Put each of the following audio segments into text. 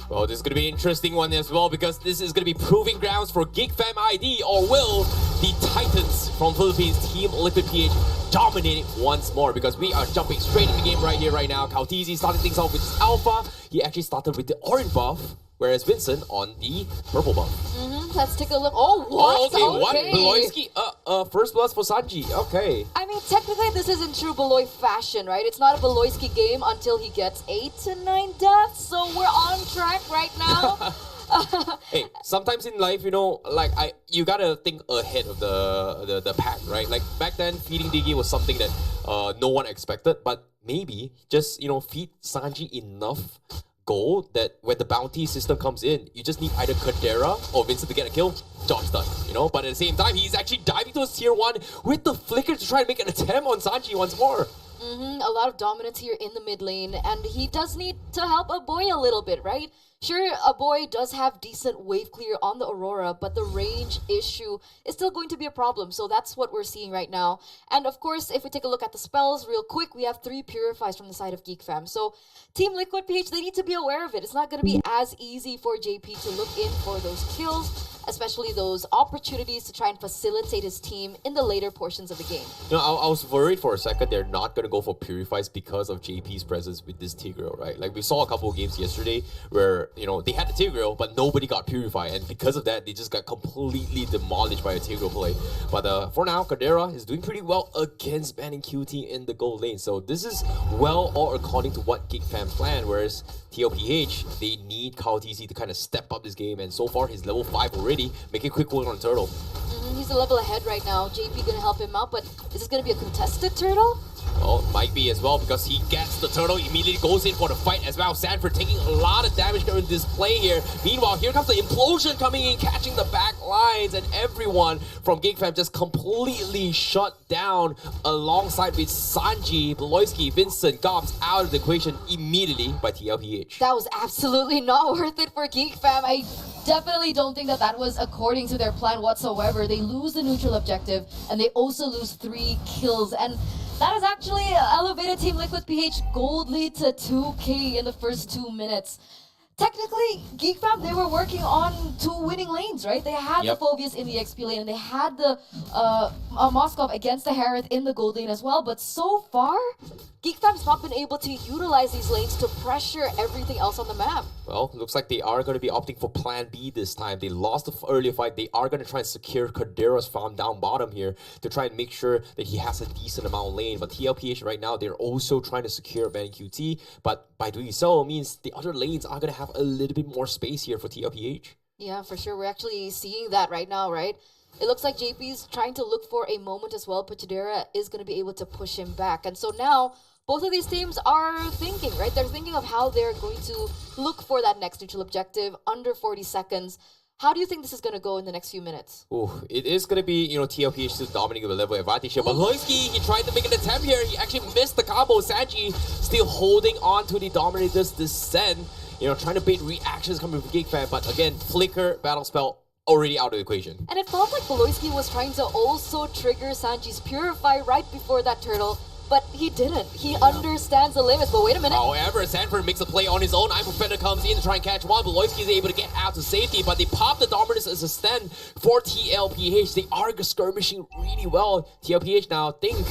Well, this is going to be an interesting one as well because this is going to be proving grounds for GEEK Fam ID, or will the Titans from Philippines Team Liquid PH dominate it once more? Because we are jumping straight in the game right here, right now. Kautizi starting things off with his Alpha. He actually started with the orange buff, whereas Vincent on the purple buff. Let's take a look. Oh, what? What? Beloyski, first blood for Sanji. Okay. I mean, technically, this is in true Beloy fashion, right? It's not a Beloyski game until he gets 8 to 9 deaths, so we're on track right now. Hey, sometimes in life, you know, like you gotta think ahead of the pack, right? Like back then, feeding Diggy was something that no one expected, but maybe just, you know, feed Sanji enough gold that when the bounty system comes in, you just need either Kadera or Vincent to get a kill. Job's done, you know? But at the same time, he's actually diving to his tier 1 with the flicker to try and make an attempt on Sanji once more. A lot of dominance here in the mid lane, and he does need to help Aboy a little bit, right? Sure, Aboy does have decent wave clear on the Aurora, but the range issue is still going to be a problem, so that's what we're seeing right now. And of course, if we take a look at the spells real quick, we have 3 Purifies from the side of GEEK Fam. So Team Liquid PH, they need to be aware of it. It's not going to be as easy for JP to look in for those kills, especially those opportunities to try and facilitate his team in the later portions of the game. You know, I was worried for a second they're not going to go for Purifies because of JP's presence with this Tigreal, right? Like we saw a couple of games yesterday where, you know, they had the Tigreal, but nobody got Purified, and because of that, they just got completely demolished by a Tigreal play. But for now, Kadera is doing pretty well against banning QT in the gold lane, so this is well all according to what GEEK Fam planned, whereas TLPH, they need Kautizi to kind of step up this game, and so far he's level 5 already, making quick work on Turtle. He's a level ahead right now. JP gonna help him out, but is this gonna be a contested Turtle? Well, might be as well because he gets the turtle, immediately goes in for the fight as well. Sanford taking a lot of damage during this play here. Meanwhile, here comes the implosion coming in, catching the back lines, and everyone from GEEK Fam just completely shut down alongside with Sanji, Beloyski, Vincent, Gobs out of the equation immediately by TLPH. That was absolutely not worth it for GEEK Fam. I definitely don't think that that was according to their plan whatsoever. They lose the neutral objective, and they also lose 3 kills, and that has actually elevated Team Liquid PH gold lead to 2k in the first 2 minutes. Technically, GEEK Fam, they were working on 2 winning lanes, right? They had the Phoveus in the XP lane, and they had the Moskov against the Harith in the gold lane as well. But so far, GEEK Fam's not been able to utilize these lanes to pressure everything else on the map. Well, looks like they are going to be opting for plan B this time. They lost the earlier fight. They are going to try and secure Kadera's farm down bottom here to try and make sure that he has a decent amount of lane. But TLPH right now, they're also trying to secure Van QT. But by doing so, it means the other lanes are going to have a little bit more space here for TLPH. Yeah, for sure. We're actually seeing that right now, right? It looks like JP's trying to look for a moment as well, but Kadera is going to be able to push him back. And so now, both of these teams are thinking, right? They're thinking of how they're going to look for that next neutral objective under 40 seconds. How do you think this is going to go in the next few minutes? Oh, it is going to be, you know, TLPH still dominating with level advantage here. But Loiski, he tried to make an attempt here. He actually missed the combo. Sanji still holding on to the Dominator's Descent. You know, trying to bait reactions coming from GEEK Fam. But again, Flicker, Battle Spell, already out of the equation. And it felt like Beloyski was trying to also trigger Sanji's Purify right before that turtle. But he didn't. He understands the limits. But wait a minute. However, Sanford makes a play on his own. Iron Fender comes in to try and catch one. Beloyski is able to get out to safety, but they pop the Dominus as a stand for TLPH. They are skirmishing really well. TLPH now think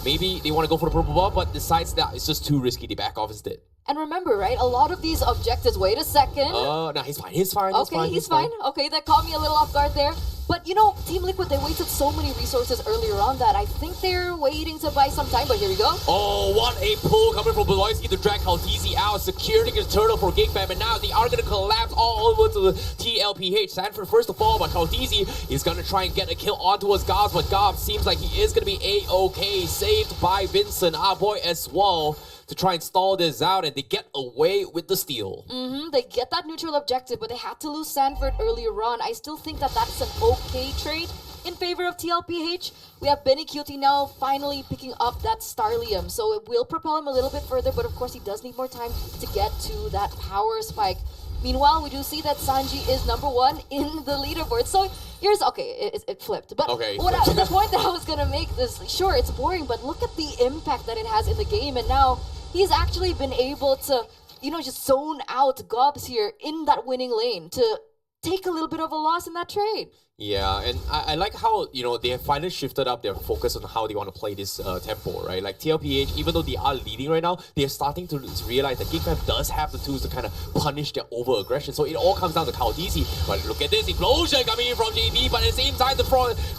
maybe they want to go for the purple buff, but decides that it's just too risky. They back off instead. And remember, right, a lot of these objectives, wait a second. No, he's fine, he's fine, he's fine. Okay, that caught me a little off guard there. But, you know, Team Liquid, they wasted so many resources earlier on that I think they're waiting to buy some time, but here we go. Oh, what a pull coming from Beloyski to drag Kautizi out, securing his turtle for GEEK Fam, and now they are going to collapse all over to the TLPH. Sanford first of all, but Kautizi is going to try and get a kill onto his Gobs, but Gobs seems like he is going to be A-OK, saved by Vincent, our boy as well, to try and stall this out, and they get away with the steal. They get that neutral objective, but they had to lose Sanford earlier on. I still think that that's an okay trade in favor of TLPH. We have Benny QT now finally picking up that Starlium, so it will propel him a little bit further, but of course he does need more time to get to that power spike. Meanwhile, we do see that Sanji is #1 in the leaderboard. So here's, okay, it flipped. But the point that I was going to make is, sure, it's boring, but look at the impact that it has in the game. And now he's actually been able to just zone out Gobs here in that winning lane to take a little bit of a loss in that trade. Yeah, and I like how, they have finally shifted up their focus on how they want to play this tempo, right? Like TLPH, even though they are leading right now, they're starting to realize that GeekFam does have the tools to kind of punish their over-aggression. So it all comes down to Kaltisi. But look at this, Implosion coming in from JP, but at the same time, the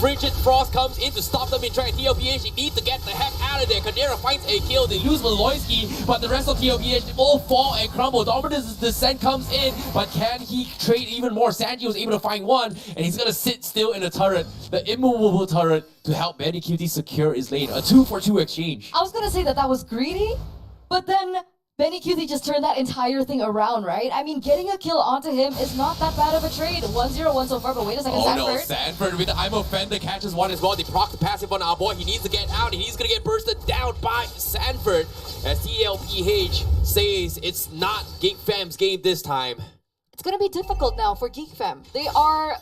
Frigid Frost comes in to stop them in track. TLPH, they need to get the heck out of there. Kadira finds a kill, they lose Valoisky, but the rest of TLPH, they all fall and crumble. Dominus' descent comes in, but can he trade even more? Sanji was able to find one, and he's gonna sit still in the turret, the immovable turret, to help Benny QT secure his lane. A 2-for-2 exchange. I was gonna say that was greedy, but then Benny QT just turned that entire thing around, right? I mean, getting a kill onto him is not that bad of a trade. 1-0-1 so far, but wait a second, Sanford. No, Sanford with the I'm Offender catches one as well. They proc the passive on our boy. He needs to get out, and he's gonna get bursted down by Sanford. As TLPH says, it's not GeekFam's game this time. It's gonna be difficult now for GeekFam. They are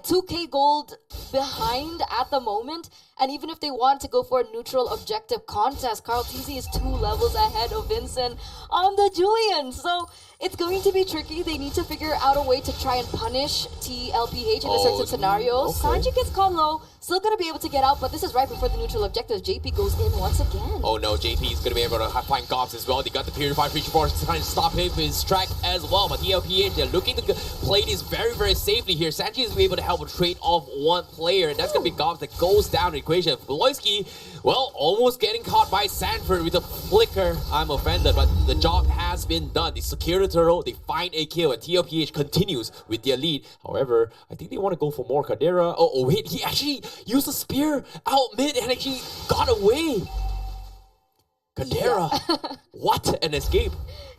2k gold behind at the moment, and even if they want to go for a neutral objective contest, Carl Tizzy is 2 levels ahead of Vincent on the Julian. So it's going to be tricky. They need to figure out a way to try and punish TLPH in a certain scenario. Okay. Sanji gets caught low, still gonna be able to get out, but this is right before the neutral objective. JP goes in once again. Oh no, JP is gonna be able to find Gobs as well. They got the Purified Creature Force to kind of stop him with his track as well. But TLPH, they're looking to play this very, very safely here. Sanji is able to help trade off one player, and that's gonna be Gobs that goes down the equation. Valoisky, well, almost getting caught by Sanford with a flicker. I'm offended, but the job has been done. They secure the turtle, they find a kill, and TLPH continues with their lead. However, I think they want to go for more. Kadira. Oh wait, he actually used a spear out mid and actually got away. Kadira, yeah. What an escape.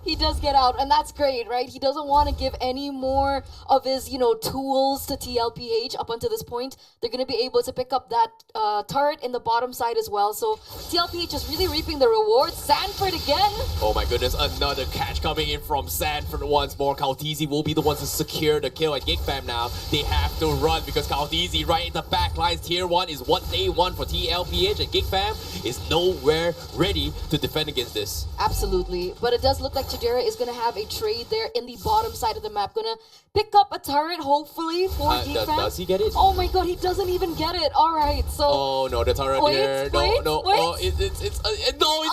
He does get out, and that's great, right? He doesn't want to give any more of his, tools to TLPH up until this point. They're going to be able to pick up that turret in the bottom side as well. So TLPH is really reaping the rewards. Sanford again. Oh my goodness, another catch coming in from Sanford once more. Kaltizi will be the ones to secure the kill at GeekFam now. They have to run because Kaltizi right in the back lines. Tier 1 is 1-day-1 for TLPH, and GeekFam is nowhere ready to defend against this. Absolutely, but it does look like Chidera is going to have a trade there in the bottom side of the map. Going to pick up a turret, hopefully, for GeekFam. Does he get it? Oh my god, he doesn't even get it. All right, so... Oh no, the turret here. No. Wait. Oh, it's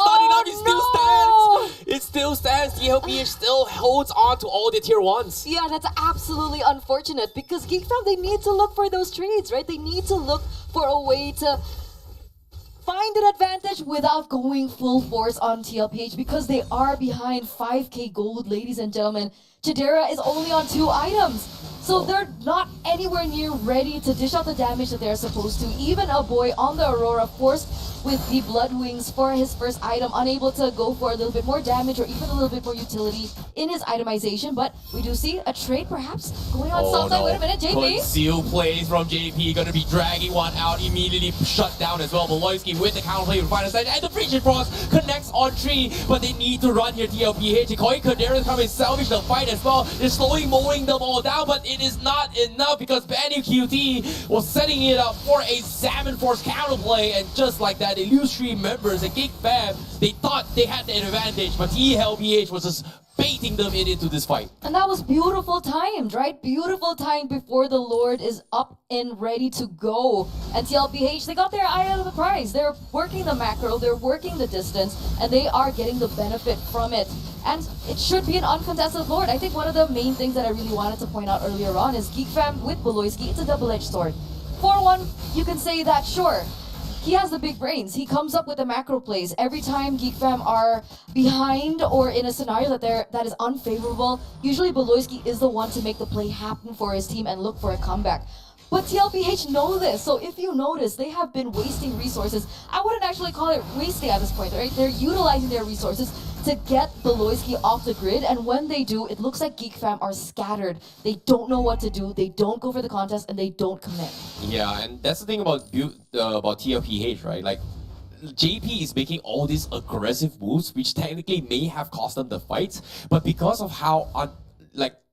not enough. It still stands. It still stands. TLPH still holds on to all the tier 1s. Yeah, that's absolutely unfortunate because GeekFam, they need to look for those trades, right? They need to look for a way to find an advantage without going full force on TLPH because they are behind 5k gold, ladies and gentlemen. Chidera is only on 2 items. So they're not anywhere near ready to dish out the damage that they're supposed to. Even a boy on the Aurora, forced with the Blood Wings for his first item, unable to go for a little bit more damage or even a little bit more utility in his itemization. But we do see a trade perhaps going on something. No. Wait a minute, JP. Conceal plays from JP, gonna be dragging one out, immediately shut down as well. Valoisky with the counterplay with final stage, and the Frigid Frost connects on 3, but they need to run here. TLPH, Koi Kadera coming salvage the fight as well. They're slowly mowing them all down, but it is not enough because Benny QT was setting it up for a Salmon Force counterplay, and just like that, they lose 3 members. And GeekFam, they thought they had the advantage, but TLPH was just baiting them into this fight. And that was beautiful timed, right? Beautiful time before the Lord is up and ready to go. And TLPH, they got their eye out of the prize. They're working the macro, they're working the distance, and they are getting the benefit from it. And it should be an uncontested Lord. I think one of the main things that I really wanted to point out earlier on is GeekFam with Valoisky, it's a double-edged sword. For one, you can say that, sure, he has the big brains. He comes up with the macro plays. Every time GeekFam are behind or in a scenario that is unfavorable, usually Valoisky is the one to make the play happen for his team and look for a comeback. But TLPH know this, so if you notice, they have been wasting resources. I wouldn't actually call it wasting at this point, right? They're utilizing their resources to get Valoisky off the grid, and when they do, it looks like GeekFam are scattered. They don't know what to do, they don't go for the contest, and they don't commit. Yeah, and that's the thing about TLPH, right? Like, JP is making all these aggressive moves, which technically may have cost them the fights, but because of how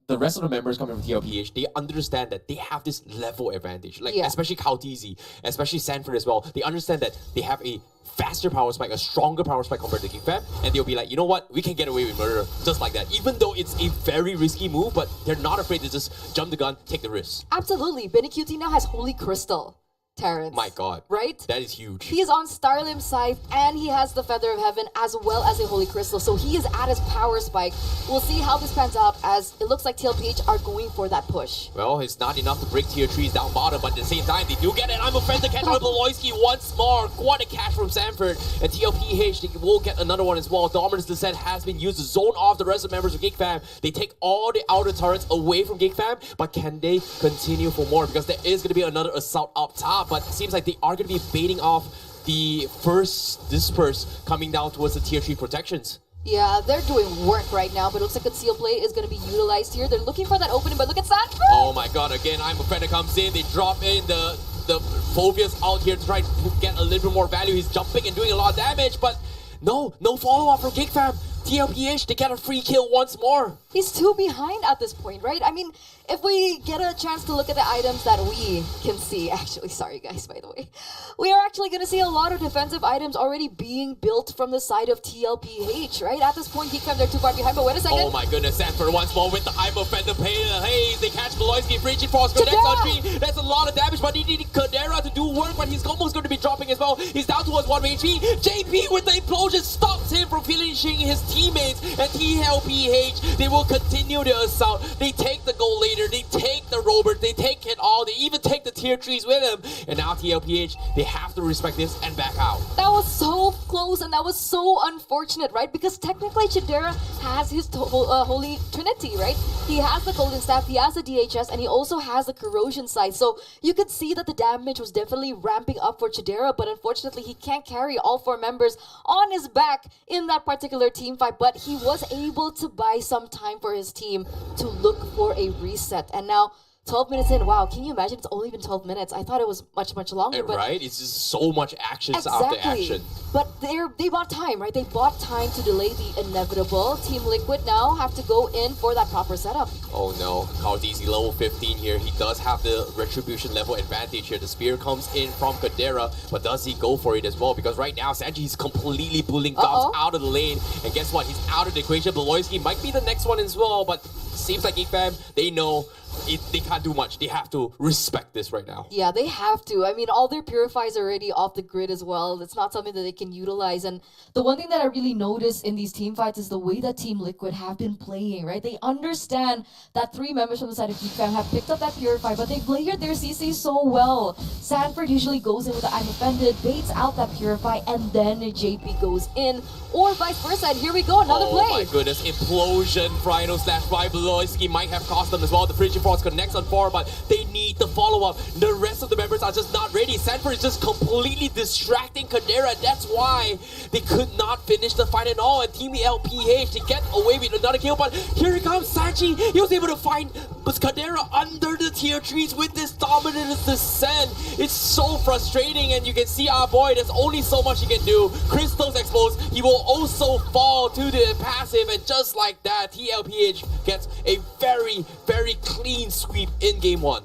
the rest of the members coming from TLPH, they understand that they have this level advantage. Like, especially Kautizi, especially Sanford as well. They understand that they have a faster power spike, a stronger power spike compared to GeekFam, and they'll be like, you know what, we can get away with murder just like that. Even though it's a very risky move, but they're not afraid to just jump the gun, take the risk. Absolutely. Benny QT now has Holy Crystal. Terrence. My God. Right? That is huge. He is on Starlim Scythe and he has the Feather of Heaven as well as a Holy Crystal. So he is at his power spike. We'll see how this pans out as it looks like TLPH are going for that push. Well, it's not enough to break tier 3s down bottom, but at the same time, they do get it. I'm a friend to catch out Beloyski once more. What a catch from Sanford. And TLPH, they will get another one as well. Dominance Descent has been used to zone off the rest of the members of GeekFam. They take all the outer turrets away from GeekFam, but can they continue for more? Because there is going to be another assault up top, but it seems like they are going to be baiting off the first disperse coming down towards the tier 3 protections. Yeah, they're doing work right now, but it looks like conceal play is going to be utilized here. They're looking for that opening, but look at Sanford! Oh my God, again, I'm a friend that comes in. They drop in the Phobias out here to try to get a little bit more value. He's jumping and doing a lot of damage, but no follow-up from GeekFam. TLPH, they get a free kill once more. He's 2 behind at this point, right? I mean, if we get a chance to look at the items that we can see, actually, sorry guys, by the way, we are actually going to see a lot of defensive items already being built from the side of TLPH, right? At this point, GeekFam, they're too far behind, but wait a second. Oh my goodness, Sanford once more with the Hyper Fender Pay the Haze. They catch Beloyski, Frigid Force, connects on 3. That's a lot of damage, but he needed Kadera to do work, but he's almost going to be dropping as well. He's down towards 1 HP. JP with the implosion stops him from finishing his teammates, and TLPH, they will continue the assault. They take the goal later, they take the Robert, they take it all, they even take the tier 3s with him. And now TLPH, they have to respect this and back out. That was so close and that was so unfortunate, right? Because technically Chidera has his Holy Trinity, right? He has the Golden Staff, he has the DHS, and he also has the Corrosion side. So you could see that the damage was definitely ramping up for Chidera, but unfortunately he can't carry all 4 members on his back in that particular team fight. But he was able to buy some time for his team to look for a reset. And now 12 minutes in, wow, can you imagine it's only been 12 minutes? I thought it was much longer. But right? It's just so much action after action. But they bought time, right? They bought time to delay the inevitable. Team Liquid now have to go in for that proper setup. Oh no, Kautizi level 15 here. He does have the Retribution level advantage here. The spear comes in from Kadera, but does he go for it as well? Because right now, Sanji is completely pulling Dobbs out of the lane. And guess what? He's out of the equation. Beloyski might be the next one as well, but seems like GeekFam, they know they can't do much. They have to respect this right now. Yeah, they have to. I mean, all their purifiers are already off the grid as well. It's not something that they can utilize. And the one thing that I really noticed in these team fights is the way that Team Liquid have been playing, right? They understand that 3 members from the side of GeekFam have picked up that purifier, but they've layered their CC so well. Sanford usually goes in with the I'm Offended, baits out that purify, and then JP goes in, or vice versa. And here we go, another play. Oh my goodness, implosion, Rhino slash by Beloyski might have cost them as well. The Frigid Force connects on 4, but they need the follow-up. The rest of the members are just not ready. Sanford is just completely distracting Kadera. That's why they could not finish the fight at all. And Team LPH, they get away with another kill, but here he comes, Sanji. He was able to find Kadera under the tier 3s with this dominant descent. It's so frustrating, and you can see our boy, there's only so much he can do. Crystal's exposed. He will also fall to the passive, and just like that, TLPH gets a very clean sweep in game 1.